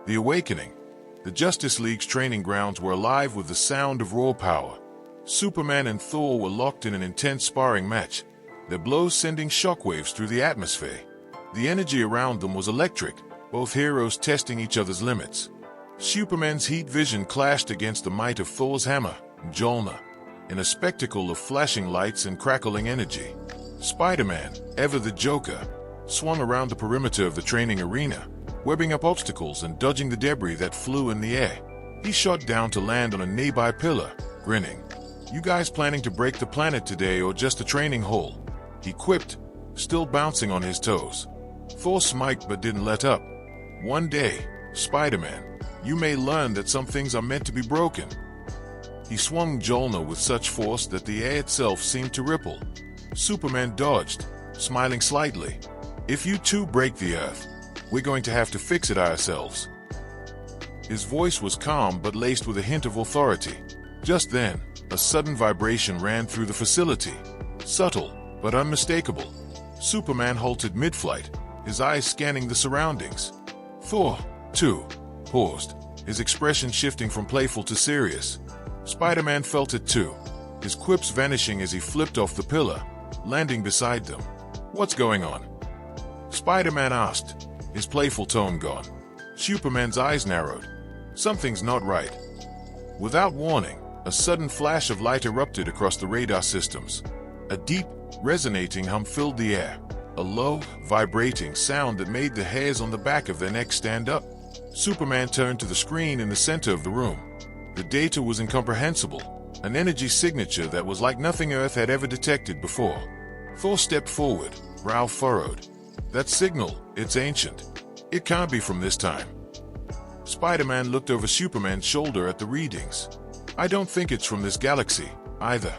The awakening. The Justice League's training grounds were alive with the sound of raw power. Superman and Thor were locked in an intense sparring match, their blows sending shockwaves through the atmosphere. The energy around them was electric, both heroes testing each other's limits. Superman's heat vision clashed against the might of Thor's hammer, Xal'dar, in a spectacle of flashing lights and crackling energy. Spider-Man, ever the Joker, swung around the perimeter of the training arena, webbing up obstacles and dodging the debris that flew in the air. He shot down to land on a nearby pillar, grinning. "You guys planning to break the planet today or just a training hall?" he quipped, still bouncing on his toes. Thor smiked but didn't let up. "One day, Spider-Man, you may learn that some things are meant to be broken." He swung Xal'dar with such force that the air itself seemed to ripple. Superman dodged, smiling slightly. "If you two break the Earth, we're going to have to fix it ourselves." His voice was calm but laced with a hint of authority. Just then, a sudden vibration ran through the facility. Subtle, but unmistakable. Superman halted mid-flight, his eyes scanning the surroundings. Thor, too, paused, his expression shifting from playful to serious. Spider-Man felt it too, his quips vanishing as he flipped off the pillar, landing beside them. "What's going on?" Spider-Man asked, his playful tone gone. Superman's eyes narrowed. Something's not right. Without warning, a sudden flash of light erupted across the radar systems. A deep, resonating hum filled the air, a low, vibrating sound that made the hairs on the back of their neck stand up. Superman turned to the screen in the center of the room. The data was incomprehensible, an energy signature that was like nothing Earth had ever detected before. Thor stepped forward, brow furrowed. "That signal, it's ancient. It can't be from this time." Spider-Man looked over Superman's shoulder at the readings. "I don't think it's from this galaxy, either,"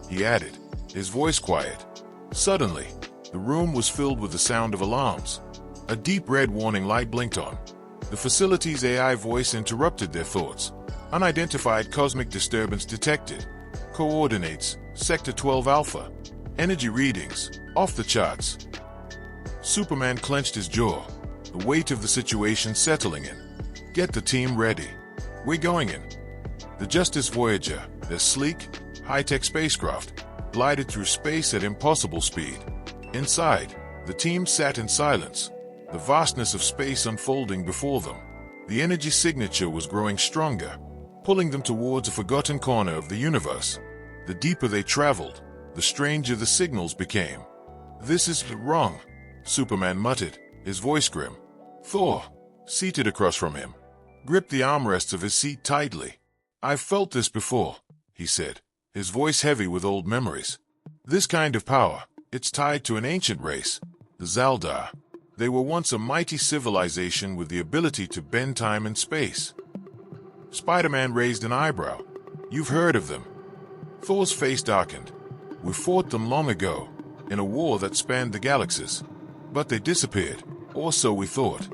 he added, his voice quiet. Suddenly, the room was filled with the sound of alarms. A deep red warning light blinked on. The facility's AI voice interrupted their thoughts. "Unidentified cosmic disturbance detected. Coordinates, Sector 12 Alpha. Energy readings, off the charts." Superman clenched his jaw, the weight of the situation settling in. "Get the team ready. We're going in." The Justice Voyager, their sleek, high-tech spacecraft, glided through space at impossible speed. Inside, the team sat in silence, the vastness of space unfolding before them. The energy signature was growing stronger, pulling them towards a forgotten corner of the universe. The deeper they traveled, the stranger the signals became. "This is wrong," Superman muttered, his voice grim. Thor, seated across from him, gripped the armrests of his seat tightly. "I've felt this before," he said, his voice heavy with old memories. "This kind of power, it's tied to an ancient race, the Xal'dar. They were once a mighty civilization with the ability to bend time and space." Spider-Man raised an eyebrow. "You've heard of them?" Thor's face darkened. "We fought them long ago, in a war that spanned the galaxies. But they disappeared, or so we thought."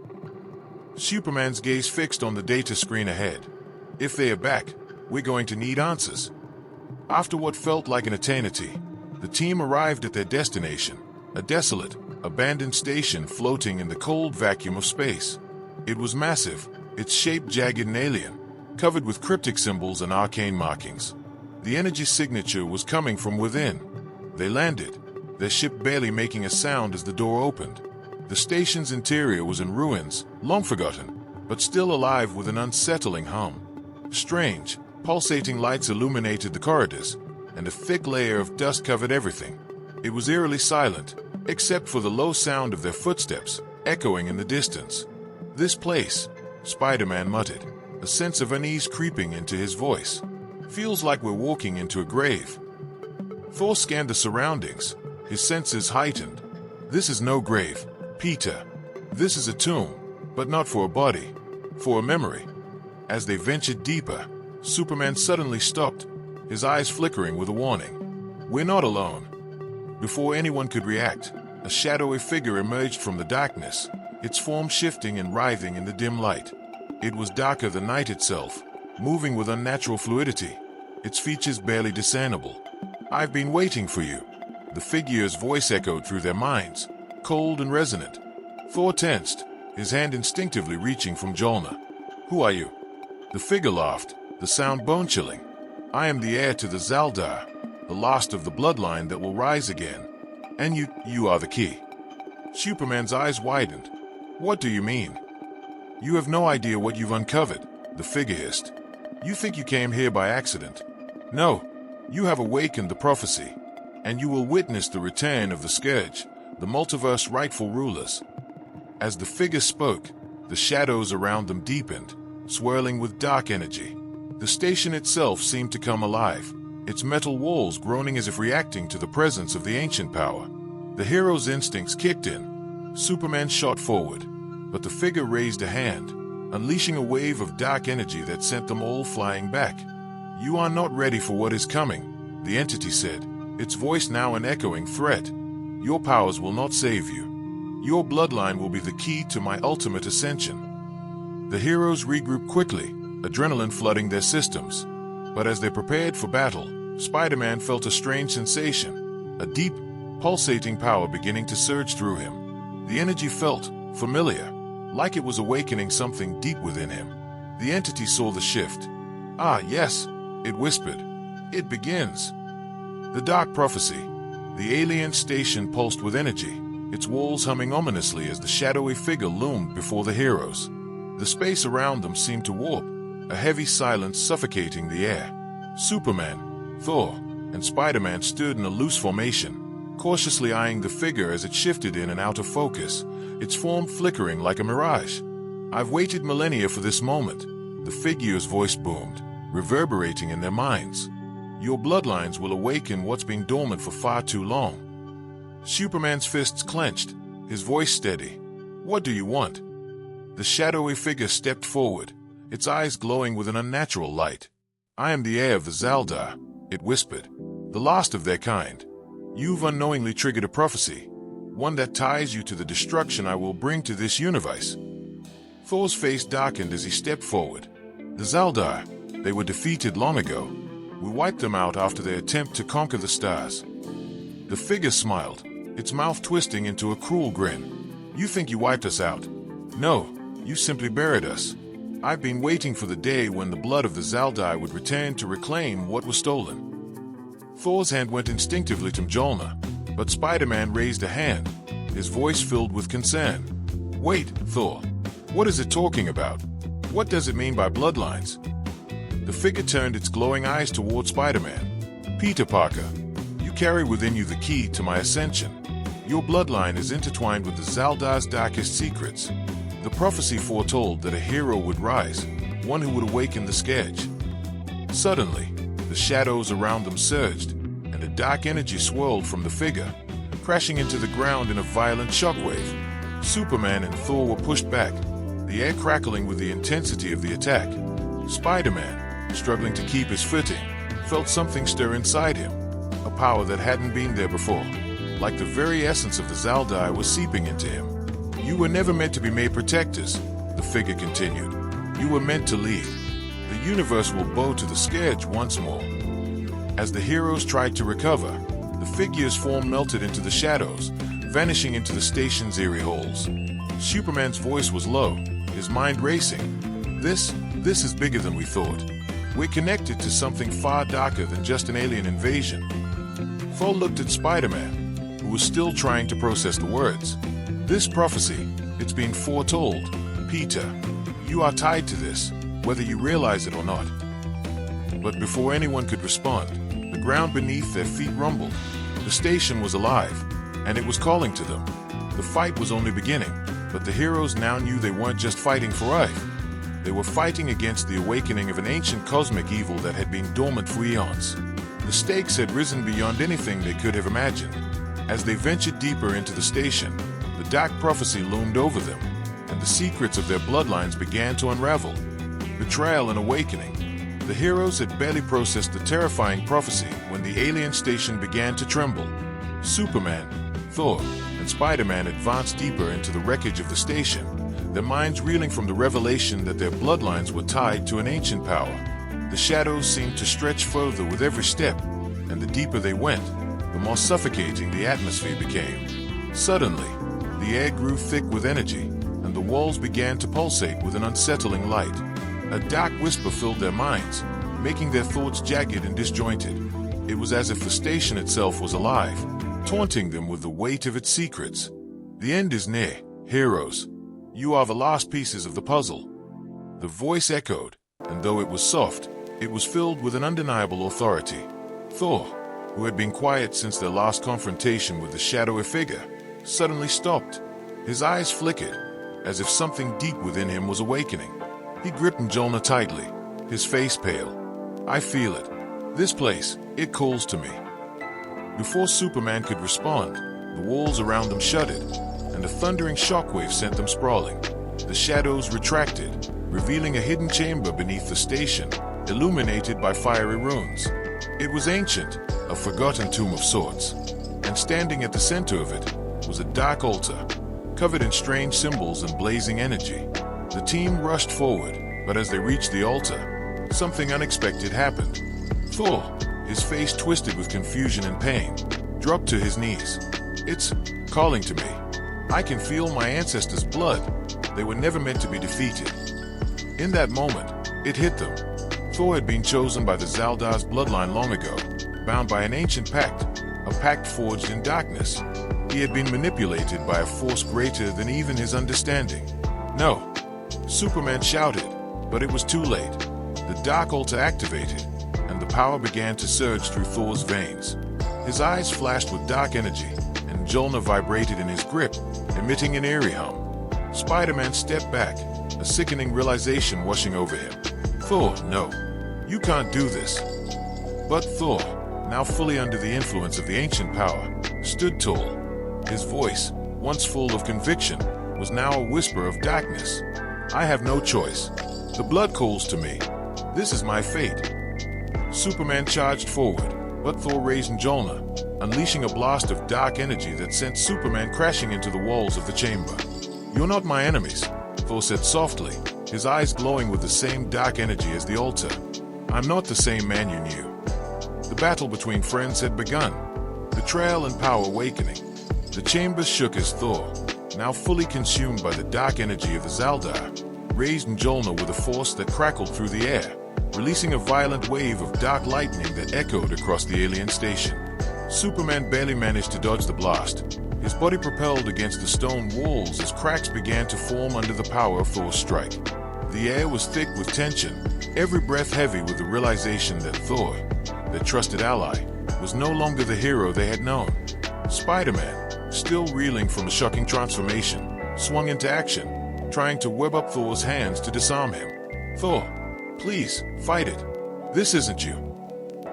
Superman's gaze fixed on the data screen ahead. "If they are back, we're going to need answers." After what felt like an eternity, the team arrived at their destination, a desolate, abandoned station floating in the cold vacuum of space. It was massive, its shape jagged and alien, covered with cryptic symbols and arcane markings. The energy signature was coming from within. They landed, their ship barely making a sound as the door opened. The station's interior was in ruins, long forgotten, but still alive with an unsettling hum. Strange, pulsating lights illuminated the corridors, and a thick layer of dust covered everything. It was eerily silent, except for the low sound of their footsteps, echoing in the distance. "This place," Spider-Man muttered, a sense of unease creeping into his voice. "Feels like we're walking into a grave." Thor scanned the surroundings, his senses heightened. "This is no grave, Peter. This is a tomb, but not for a body, for a memory." As they ventured deeper, Superman suddenly stopped, his eyes flickering with a warning. "We're not alone." Before anyone could react, a shadowy figure emerged from the darkness, its form shifting and writhing in the dim light. It was darker than night itself, moving with unnatural fluidity, its features barely discernible. "I've been waiting for you," the figure's voice echoed through their minds, cold and resonant. Thor tensed, his hand instinctively reaching from Xal'dar. Who are you? The figure laughed, the sound bone-chilling. I am the heir to the Xal'dar, the last of the bloodline that will rise again. And you are the key. Superman's eyes widened. What do you mean? You have no idea what you've uncovered, the figure hissed. You think you came here by accident? No, you have awakened the prophecy, and you will witness the return of the Scourge, the multiverse rightful rulers. As the figure spoke, the shadows around them deepened, swirling with dark energy. The station itself seemed to come alive, its metal walls groaning as if reacting to the presence of the ancient power. The hero's instincts kicked in. Superman shot forward, but the figure raised a hand, unleashing a wave of dark energy that sent them all flying back. You are not ready for what is coming, the entity said, its voice now an echoing threat. Your powers will not save you. Your bloodline will be the key to my ultimate ascension. The heroes regrouped quickly, adrenaline flooding their systems. But as they prepared for battle, Spider-Man felt a strange sensation, a deep, pulsating power beginning to surge through him. The energy felt familiar, like it was awakening something deep within him. The entity saw the shift. Ah, yes, it whispered. It begins. The Dark Prophecy. The alien station pulsed with energy, its walls humming ominously as the shadowy figure loomed before the heroes. The space around them seemed to warp, a heavy silence suffocating the air. Superman, Thor, and Spider-Man stood in a loose formation, cautiously eyeing the figure as it shifted in and out of focus, its form flickering like a mirage. I've waited millennia for this moment, the figure's voice boomed, reverberating in their minds. Your bloodlines will awaken what's been dormant for far too long. Superman's fists clenched, his voice steady. What do you want? The shadowy figure stepped forward, its eyes glowing with an unnatural light. I am the heir of the Xal'dar, it whispered, the last of their kind. You've unknowingly triggered a prophecy, one that ties you to the destruction I will bring to this universe. Thor's face darkened as he stepped forward. The Xal'dar, they were defeated long ago. We wiped them out after their attempt to conquer the stars. The figure smiled, its mouth twisting into a cruel grin. You think you wiped us out? No, you simply buried us. I've been waiting for the day when the blood of the Xal'dar would return to reclaim what was stolen. Thor's hand went instinctively to Mjolnir, but Spider-Man raised a hand, his voice filled with concern. Wait, Thor, what is it talking about? What does it mean by bloodlines? The figure turned its glowing eyes toward Spider-Man. Peter Parker, you carry within you the key to my ascension. Your bloodline is intertwined with the Xal'dar's darkest secrets. The prophecy foretold that a hero would rise, one who would awaken the Scourge. Suddenly, the shadows around them surged, and a dark energy swirled from the figure, crashing into the ground in a violent shockwave. Superman and Thor were pushed back, the air crackling with the intensity of the attack. Spider-Man, struggling to keep his footing, felt something stir inside him, a power that hadn't been there before, like the very essence of the Xal'dar was seeping into him. You were never meant to be made protectors, the figure continued. You were meant to lead. The universe will bow to the Scourge once more. As the heroes tried to recover, the figure's form melted into the shadows, vanishing into the station's eerie halls. Superman's voice was low, his mind racing. This is bigger than we thought. We're connected to something far darker than just an alien invasion. Thor looked at Spider-Man, who was still trying to process the words. This prophecy, it's been foretold. Peter, you are tied to this, whether you realize it or not. But before anyone could respond, the ground beneath their feet rumbled. The station was alive, and it was calling to them. The fight was only beginning, but the heroes now knew they weren't just fighting for Earth. They were fighting against the awakening of an ancient cosmic evil that had been dormant for eons. The stakes had risen beyond anything they could have imagined. As they ventured deeper into the station, the dark prophecy loomed over them, and the secrets of their bloodlines began to unravel. Betrayal and awakening. The heroes had barely processed the terrifying prophecy when the alien station began to tremble. Superman, Thor, and Spider-Man advanced deeper into the wreckage of the station, their minds reeling from the revelation that their bloodlines were tied to an ancient power. The shadows seemed to stretch further with every step, and the deeper they went, the more suffocating the atmosphere became. Suddenly, the air grew thick with energy, and the walls began to pulsate with an unsettling light. A dark whisper filled their minds, making their thoughts jagged and disjointed. It was as if the station itself was alive, taunting them with the weight of its secrets. The end is near, heroes. You are the last pieces of the puzzle. The voice echoed, and though it was soft, it was filled with an undeniable authority. Thor, who had been quiet since their last confrontation with the shadowy figure, suddenly stopped. His eyes flickered, as if something deep within him was awakening. He gripped Mjolnir tightly, his face pale. I feel it. This place, it calls to me. Before Superman could respond, the walls around them shuddered, and a thundering shockwave sent them sprawling. The shadows retracted, revealing a hidden chamber beneath the station, illuminated by fiery runes. It was ancient, a forgotten tomb of sorts, and standing at the center of it was a dark altar, covered in strange symbols and blazing energy. The team rushed forward, but as they reached the altar, something unexpected happened. Thor, his face twisted with confusion and pain, dropped to his knees. It's calling to me. I can feel my ancestors' blood. They were never meant to be defeated. In that moment, it hit them. Thor had been chosen by the Xal'dar's bloodline long ago, bound by an ancient pact, a pact forged in darkness. He had been manipulated by a force greater than even his understanding. No, Superman shouted, but it was too late. The dark altar activated, and the power began to surge through Thor's veins. His eyes flashed with dark energy, and Mjolnir vibrated in his grip, emitting an eerie hum. Spider-Man stepped back, a sickening realization washing over him. Thor, no. You can't do this. But Thor, now fully under the influence of the ancient power, stood tall. His voice, once full of conviction, was now a whisper of darkness. I have no choice. The blood calls to me. This is my fate. Superman charged forward, but Thor raised Mjolnir, unleashing a blast of dark energy that sent Superman crashing into the walls of the chamber. You're not my enemies, Thor said softly, his eyes glowing with the same dark energy as the altar. I'm not the same man you knew. The battle between friends had begun, betrayal and power awakening. The chamber shook as Thor, now fully consumed by the dark energy of the Xal'dar, raised Mjolnir with a force that crackled through the air, releasing a violent wave of dark lightning that echoed across the alien station. Superman barely managed to dodge the blast, his body propelled against the stone walls as cracks began to form under the power of Thor's strike. The air was thick with tension, every breath heavy with the realization that Thor, their trusted ally, was no longer the hero they had known. Spider-Man, still reeling from a shocking transformation, swung into action, trying to web up Thor's hands to disarm him. Thor, please, fight it. This isn't you.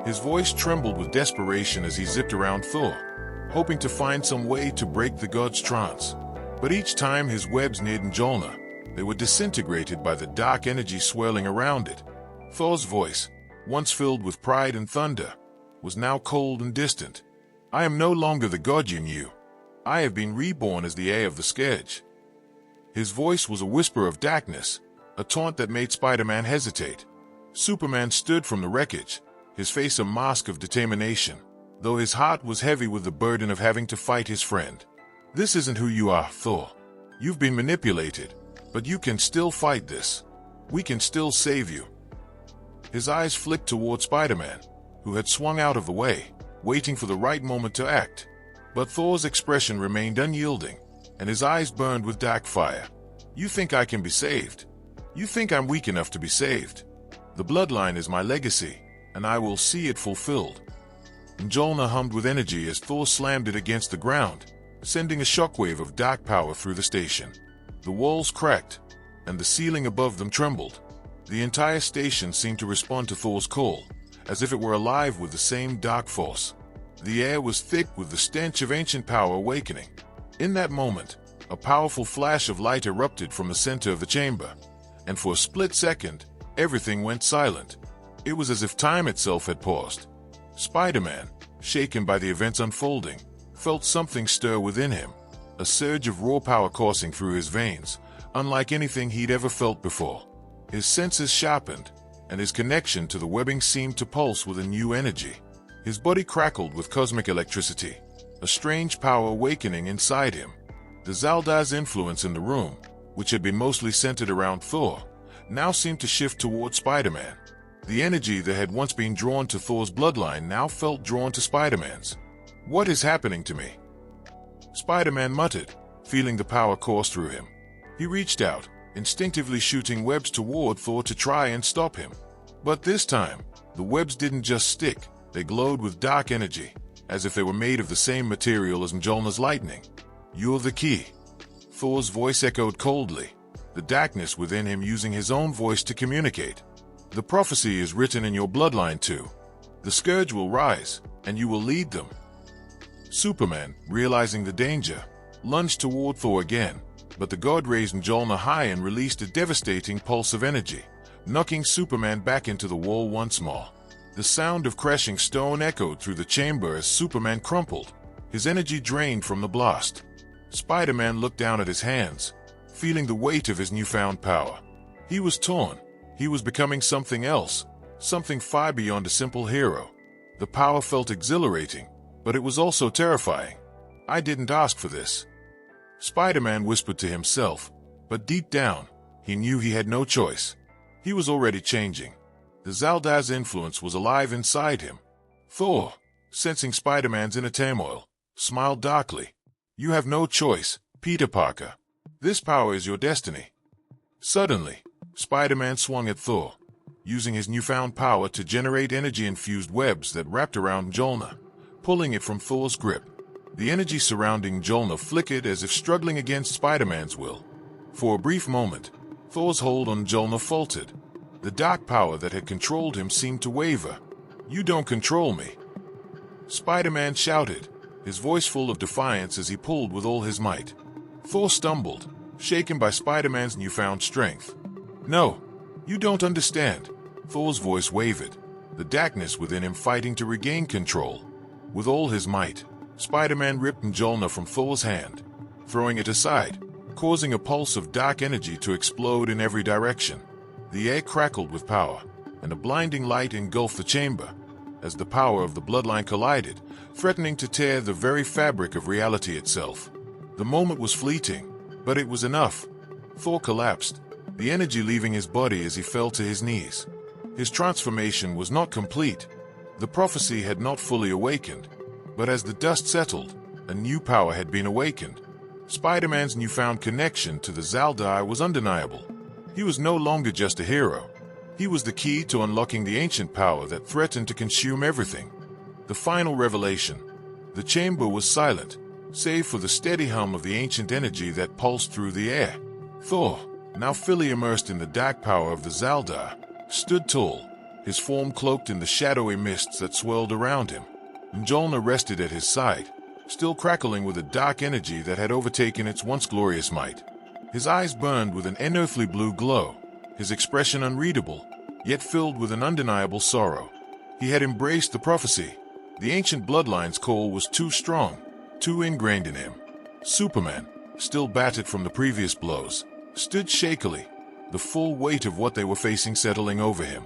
His voice trembled with desperation as he zipped around Thor, hoping to find some way to break the god's trance. But each time his webs neared Mjolnir, they were disintegrated by the dark energy swirling around it. Thor's voice, once filled with pride and thunder, was now cold and distant. I am no longer the god you knew. I have been reborn as the heir of the Scourge. His voice was a whisper of darkness, a taunt that made Spider-Man hesitate. Superman stood from the wreckage, his face a mask of determination, though his heart was heavy with the burden of having to fight his friend. This isn't who you are, Thor. You've been manipulated, but you can still fight this. We can still save you. His eyes flicked toward Spider-Man, who had swung out of the way, waiting for the right moment to act. But Thor's expression remained unyielding, and his eyes burned with dark fire. You think I can be saved? You think I'm weak enough to be saved? The bloodline is my legacy, and I will see it fulfilled. Mjolnir hummed with energy as Thor slammed it against the ground, sending a shockwave of dark power through the station. The walls cracked, and the ceiling above them trembled. The entire station seemed to respond to Thor's call, as if it were alive with the same dark force. The air was thick with the stench of ancient power awakening. In that moment, a powerful flash of light erupted from the center of the chamber, and for a split second, everything went silent. It was as if time itself had paused. Spider-Man, shaken by the events unfolding, felt something stir within him, a surge of raw power coursing through his veins, unlike anything he'd ever felt before. His senses sharpened, and his connection to the webbing seemed to pulse with a new energy. His body crackled with cosmic electricity, a strange power awakening inside him. The Xal'dar's influence in the room, which had been mostly centered around Thor, now seemed to shift toward Spider-Man. The energy that had once been drawn to Thor's bloodline now felt drawn to Spider-Man's. "What is happening to me?" Spider-Man muttered, feeling the power course through him. He reached out, instinctively shooting webs toward Thor to try and stop him. But this time, the webs didn't just stick, they glowed with dark energy, as if they were made of the same material as Mjolnir's lightning. "You're the key." Thor's voice echoed coldly, the darkness within him using his own voice to communicate. "The prophecy is written in your bloodline too. The Scourge will rise, and you will lead them." Superman, realizing the danger, lunged toward Thor again, but the god raised Mjolnir high and released a devastating pulse of energy, knocking Superman back into the wall once more. The sound of crashing stone echoed through the chamber as Superman crumpled, his energy drained from the blast. Spider-Man looked down at his hands, feeling the weight of his newfound power. He was torn. He was becoming something else, something far beyond a simple hero. The power felt exhilarating, but it was also terrifying. "I didn't ask for this," Spider-Man whispered to himself, but deep down, he knew he had no choice. He was already changing. The Xal'dar's influence was alive inside him. Thor, sensing Spider-Man's inner turmoil, smiled darkly. "You have no choice, Peter Parker. This power is your destiny." Suddenly, Spider-Man swung at Thor, using his newfound power to generate energy-infused webs that wrapped around Mjolnir, pulling it from Thor's grip. The energy surrounding Mjolnir flickered as if struggling against Spider-Man's will. For a brief moment, Thor's hold on Mjolnir faltered. The dark power that had controlled him seemed to waver. "You don't control me," Spider-Man shouted, his voice full of defiance as he pulled with all his might. Thor stumbled, shaken by Spider-Man's newfound strength. "No, you don't understand." Thor's voice wavered, the darkness within him fighting to regain control. With all his might, Spider-Man ripped Mjolnir from Thor's hand, throwing it aside, causing a pulse of dark energy to explode in every direction. The air crackled with power, and a blinding light engulfed the chamber, as the power of the bloodline collided, threatening to tear the very fabric of reality itself. The moment was fleeting, but it was enough. Thor collapsed, the energy leaving his body as he fell to his knees. His transformation was not complete. The prophecy had not fully awakened, but as the dust settled, a new power had been awakened. Spider-Man's newfound connection to the Xal'dar was undeniable. He was no longer just a hero. He was the key to unlocking the ancient power that threatened to consume everything. The final revelation. The chamber was silent, save for the steady hum of the ancient energy that pulsed through the air. Thor, now fully immersed in the dark power of the Xal'dar, stood tall, his form cloaked in the shadowy mists that swirled around him. Mjolnir rested at his side, still crackling with a dark energy that had overtaken its once glorious might. His eyes burned with an unearthly blue glow, his expression unreadable, yet filled with an undeniable sorrow. He had embraced the prophecy. The ancient bloodline's call was too strong, too ingrained in him. Superman, still battered from the previous blows, stood shakily, the full weight of what they were facing settling over him.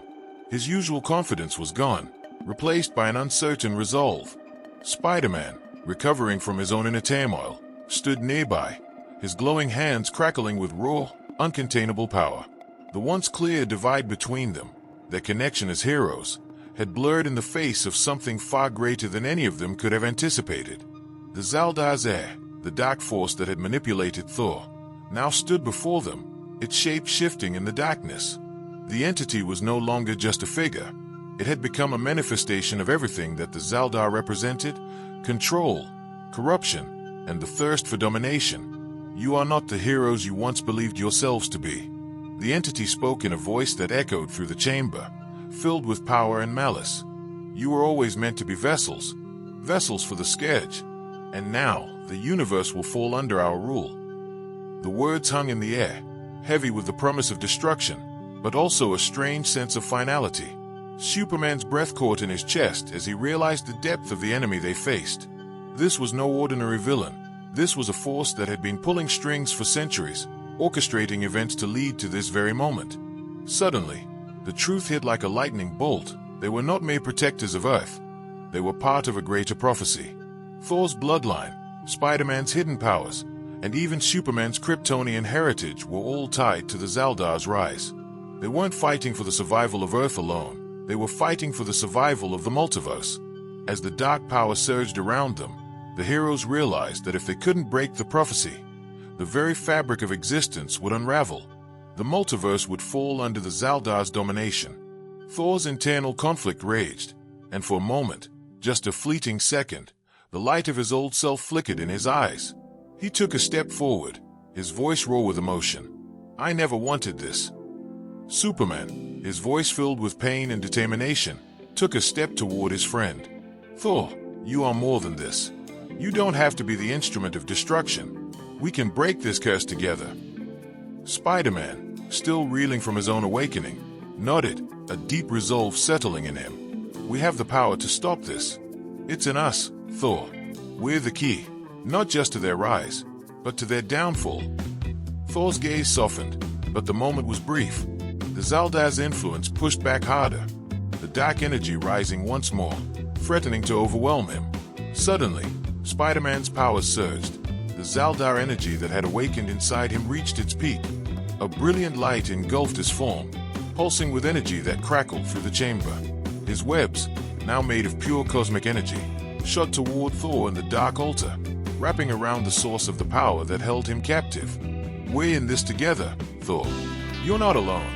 His usual confidence was gone, replaced by an uncertain resolve. Spider-Man, recovering from his own inner turmoil, stood nearby, his glowing hands crackling with raw, uncontainable power. The once clear divide between them, their connection as heroes, had blurred in the face of something far greater than any of them could have anticipated. The Xal'dar's heir, the dark force that had manipulated Thor, now stood before them, its shape shifting in the darkness. The entity was no longer just a figure. It had become a manifestation of everything that the Xal'dar represented: control, corruption, and the thirst for domination. "You are not the heroes you once believed yourselves to be." The entity spoke in a voice that echoed through the chamber, filled with power and malice. "You were always meant to be vessels, vessels for the Scourge, and now the universe will fall under our rule." The words hung in the air, heavy with the promise of destruction, but also a strange sense of finality. Superman's breath caught in his chest as he realized the depth of the enemy they faced. This was no ordinary villain. This was a force that had been pulling strings for centuries, orchestrating events to lead to this very moment. Suddenly, the truth hit like a lightning bolt. They were not mere protectors of Earth. They were part of a greater prophecy. Thor's bloodline, Spider-Man's hidden powers, and even Superman's Kryptonian heritage were all tied to the Xal'dar's rise. They weren't fighting for the survival of Earth alone. They were fighting for the survival of the multiverse. As the dark power surged around them, the heroes realized that if they couldn't break the prophecy, the very fabric of existence would unravel. The multiverse would fall under the Xal'dar's domination. Thor's internal conflict raged, and for a moment, just a fleeting second, the light of his old self flickered in his eyes. He took a step forward, his voice raw with emotion. "I never wanted this." Superman, his voice filled with pain and determination, took a step toward his friend. "Thor, you are more than this. You don't have to be the instrument of destruction. We can break this curse together." Spider-Man, still reeling from his own awakening, nodded, a deep resolve settling in him. "We have the power to stop this. It's in us, Thor. We're the key, not just to their rise, but to their downfall." Thor's gaze softened, but the moment was brief. The Xal'dar's influence pushed back harder, the dark energy rising once more, threatening to overwhelm him. Suddenly, Spider-Man's powers surged. The Xal'dar energy that had awakened inside him reached its peak. A brilliant light engulfed his form, pulsing with energy that crackled through the chamber. His webs, now made of pure cosmic energy, shot toward Thor and the Dark Altar, wrapping around the source of the power that held him captive. "We're in this together, Thor. You're not alone,"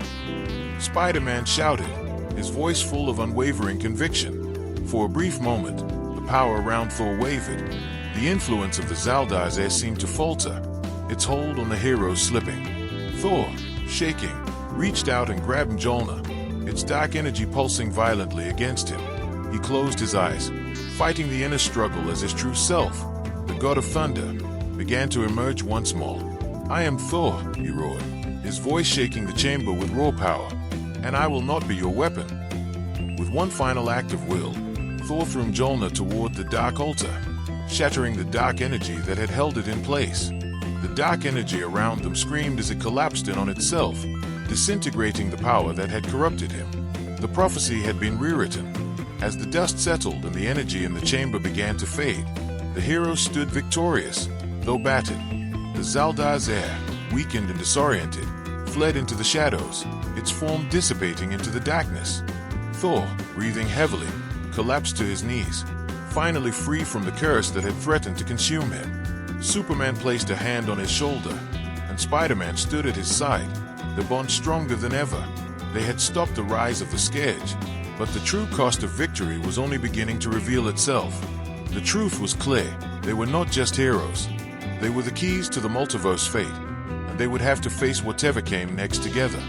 Spider-Man shouted, his voice full of unwavering conviction. For a brief moment, the power around Thor wavered. The influence of the Xal'dar's air seemed to falter, its hold on the heroes slipping. Thor, shaking, reached out and grabbed Mjolnir, its dark energy pulsing violently against him. He closed his eyes, fighting the inner struggle as his true self, the god of thunder, began to emerge once more. "I am Thor," he roared, his voice shaking the chamber with raw power, "and I will not be your weapon." With one final act of will, Thor threw Mjolnir toward the Dark Altar, shattering the dark energy that had held it in place. The dark energy around them screamed as it collapsed in on itself, disintegrating the power that had corrupted him. The prophecy had been rewritten. As the dust settled and the energy in the chamber began to fade, the heroes stood victorious, though battered. The Xal'dar's air, weakened and disoriented, fled into the shadows, its form dissipating into the darkness. Thor, breathing heavily, collapsed to his knees, finally free from the curse that had threatened to consume him. Superman placed a hand on his shoulder, and Spider-Man stood at his side, their bond stronger than ever. They had stopped the rise of the Scourge, but the true cost of victory was only beginning to reveal itself. The truth was clear. They were not just heroes. They were the keys to the multiverse fate, and they would have to face whatever came next together.